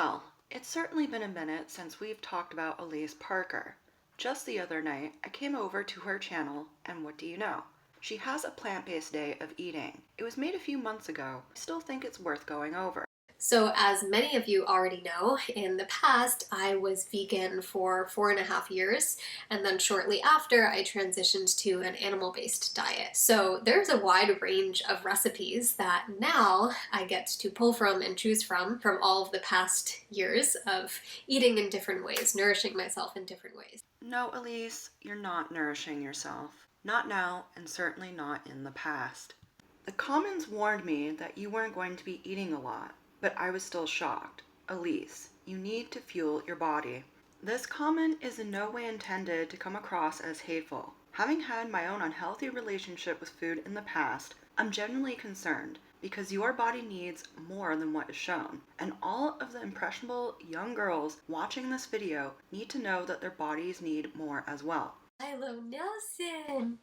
Well, it's certainly been a minute since we've talked about Alyse Parker. Just the other night, I came over to her channel, and what do you know? She has a plant-based day of eating. It was made a few months ago. I still think it's worth going over. So as many of you already know, in the past I was vegan for 4.5 years, and then shortly after I transitioned to an animal-based diet. So there's a wide range of recipes that now I get to pull from and choose from all of the past years of eating in different ways, nourishing myself in different ways. No, Alyse, you're not nourishing yourself. Not now, and certainly not in the past. The comments warned me that you weren't going to be eating a lot, but I was still shocked. Alyse, you need to fuel your body. This comment is in no way intended to come across as hateful. Having had my own unhealthy relationship with food in the past, I'm genuinely concerned because your body needs more than what is shown. And all of the impressionable young girls watching this video need to know that their bodies need more as well. Silo Nelson!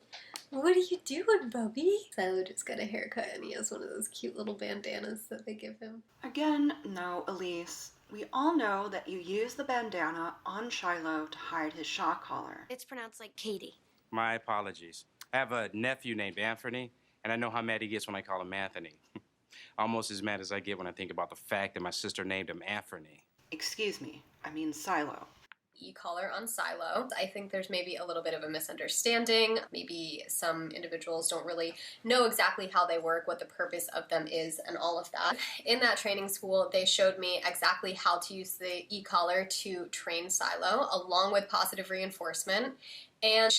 What are you doing, Bubby? Silo just got a haircut and he has one of those cute little bandanas that they give him. Again, no, Alyse. We all know that you use the bandana on Shiloh to hide his shock collar. It's pronounced like Katie. My apologies. I have a nephew named Anthony, and I know how mad he gets when I call him Anthony. Almost as mad as I get when I think about the fact that my sister named him Anthony. Excuse me, I mean Silo. E-collar on Silo. I think there's maybe a little bit of a misunderstanding. Maybe some individuals don't really know exactly how they work, what the purpose of them is, and all of that. In that training school, they showed me exactly how to use the e-collar to train Silo, along with positive reinforcement. And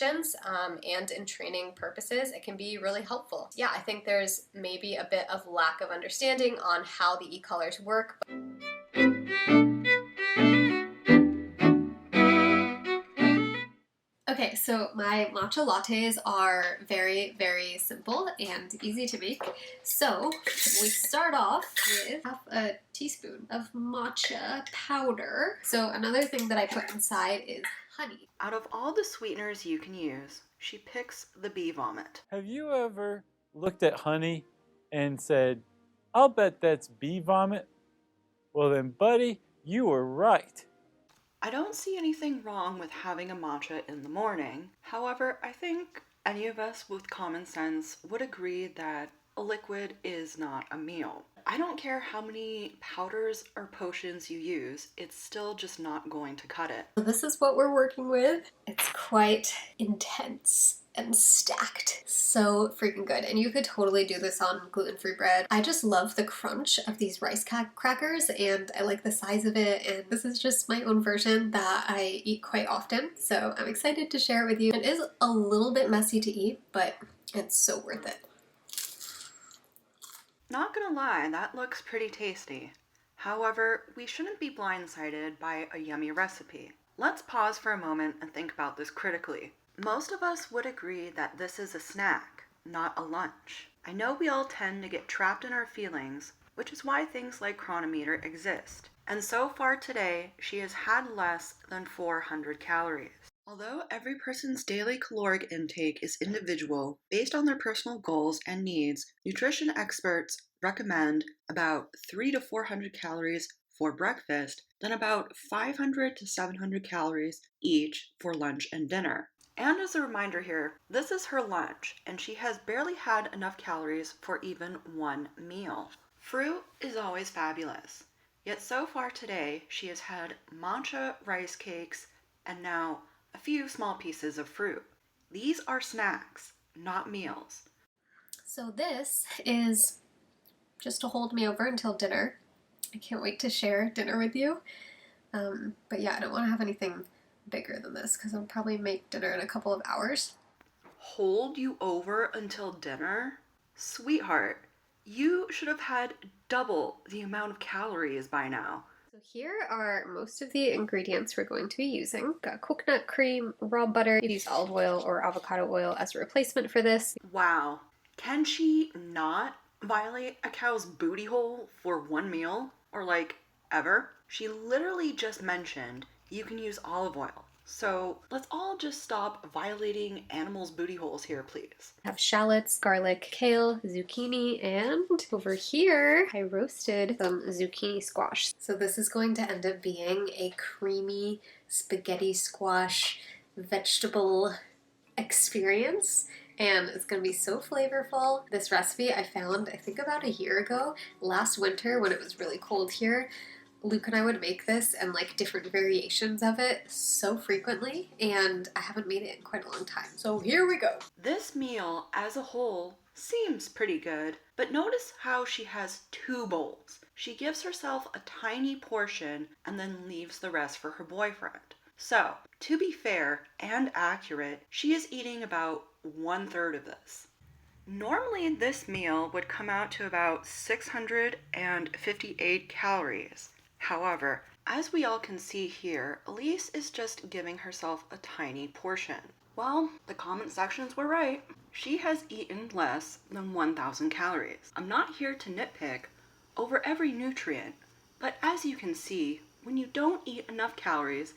in training purposes, it can be really helpful. Yeah, I think there's maybe a bit of lack of understanding on how the e-collars work. Okay, so my matcha lattes are very, very simple and easy to make. So we start off with half a teaspoon of matcha powder. So another thing that I put inside is honey. Out of all the sweeteners you can use, she picks the bee vomit. Have you ever looked at honey and said, I'll bet that's bee vomit? Well then, buddy, you were right. I don't see anything wrong with having a matcha in the morning. However, I think any of us with common sense would agree that a liquid is not a meal. I don't care how many powders or potions you use, it's still just not going to cut it. This is what we're working with. It's quite intense and stacked. So freaking good. And you could totally do this on gluten-free bread. I just love the crunch of these rice crackers and I like the size of it, and this is just my own version that I eat quite often. So I'm excited to share it with you. It is a little bit messy to eat, but it's so worth it. Not gonna lie, that looks pretty tasty. However, we shouldn't be blindsided by a yummy recipe. Let's pause for a moment and think about this critically. Most of us would agree that this is a snack, not a lunch. I know we all tend to get trapped in our feelings, which is why things like Chronometer exist. And so far today, she has had less than 400 calories. Although every person's daily caloric intake is individual, based on their personal goals and needs, nutrition experts recommend about 300 to 400 calories for breakfast, then about 500 to 700 calories each for lunch and dinner. And as a reminder here, this is her lunch, and she has barely had enough calories for even one meal. Fruit is always fabulous, yet so far today she has had matcha rice cakes and now a few small pieces of fruit. These are snacks, not meals. So this is just to hold me over until dinner. I can't wait to share dinner with you. But yeah, I don't want to have anything bigger than this because I'll probably make dinner in a couple of hours. Hold you over until dinner? Sweetheart, you should have had double the amount of calories by now. So here are most of the ingredients we're going to be using. Got coconut cream, raw butter. You use olive oil or avocado oil as a replacement for this. Wow, can she not violate a cow's booty hole for one meal? Or like, ever? She literally just mentioned you can use olive oil. So let's all just stop violating animals' booty holes here, please. I have shallots, garlic, kale, zucchini, and over here I roasted some zucchini squash. So this is going to end up being a creamy spaghetti squash vegetable experience, and it's gonna be so flavorful. This recipe I found, I think, about a year ago, last winter when it was really cold here. Luke and I would make this and like different variations of it so frequently, and I haven't made it in quite a long time. So here we go. This meal as a whole seems pretty good, but notice how she has 2 bowls. She gives herself a tiny portion and then leaves the rest for her boyfriend. So, to be fair and accurate, she is eating about 1/3 of this. Normally, this meal would come out to about 658 calories. However, as we all can see here, Alyse is just giving herself a tiny portion. Well, the comment sections were right. She has eaten less than 1,000 calories. I'm not here to nitpick over every nutrient, but as you can see, when you don't eat enough calories,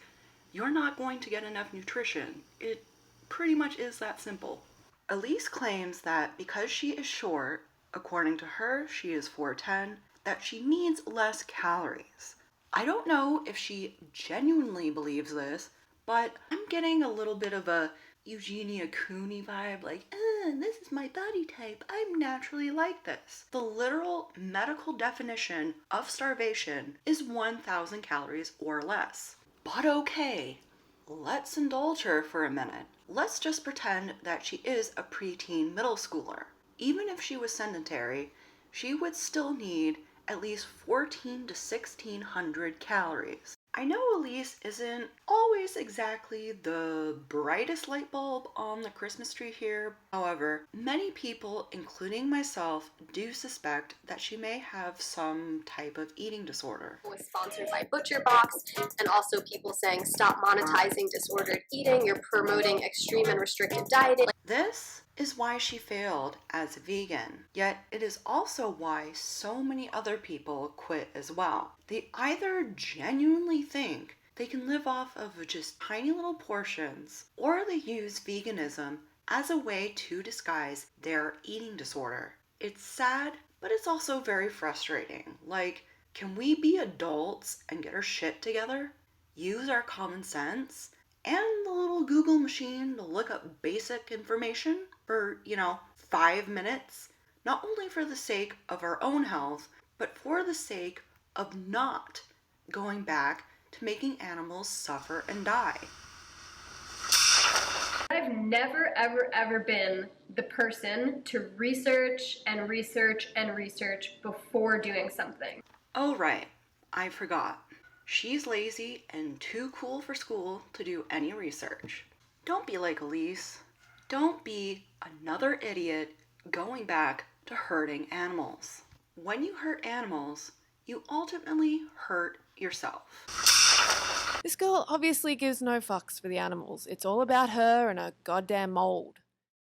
you're not going to get enough nutrition. It pretty much is that simple. Alyse claims that because she is short, according to her, she is 4'10", that she needs less calories. I don't know if she genuinely believes this, but I'm getting a little bit of a Eugenia Cooney vibe, like, this is my body type, I'm naturally like this. The literal medical definition of starvation is 1,000 calories or less. But okay, let's indulge her for a minute. Let's just pretend that she is a preteen middle schooler. Even if she was sedentary, she would still need at least 1,400 to 1,600 calories. I know Alyse isn't always exactly the brightest light bulb on the Christmas tree here. However, many people, including myself, do suspect that she may have some type of eating disorder. Was sponsored by ButcherBox, and also people saying stop monetizing disordered eating, you're promoting extreme and restricted dieting. This is why she failed as a vegan, yet it is also why so many other people quit as well. They either genuinely think they can live off of just tiny little portions, or they use veganism as a way to disguise their eating disorder. It's sad, but it's also very frustrating. Like, can we be adults and get our shit together? Use our common sense and the little Google machine to look up basic information for, 5 minutes, not only for the sake of our own health, but for the sake of not going back to making animals suffer and die. I've never, ever, ever been the person to research and research and research before doing something. Oh, right, I forgot. She's lazy and too cool for school to do any research. Don't be like Alyse. Don't be another idiot going back to hurting animals. When you hurt animals, you ultimately hurt yourself. This girl obviously gives no fucks for the animals. It's all about her and her goddamn mold.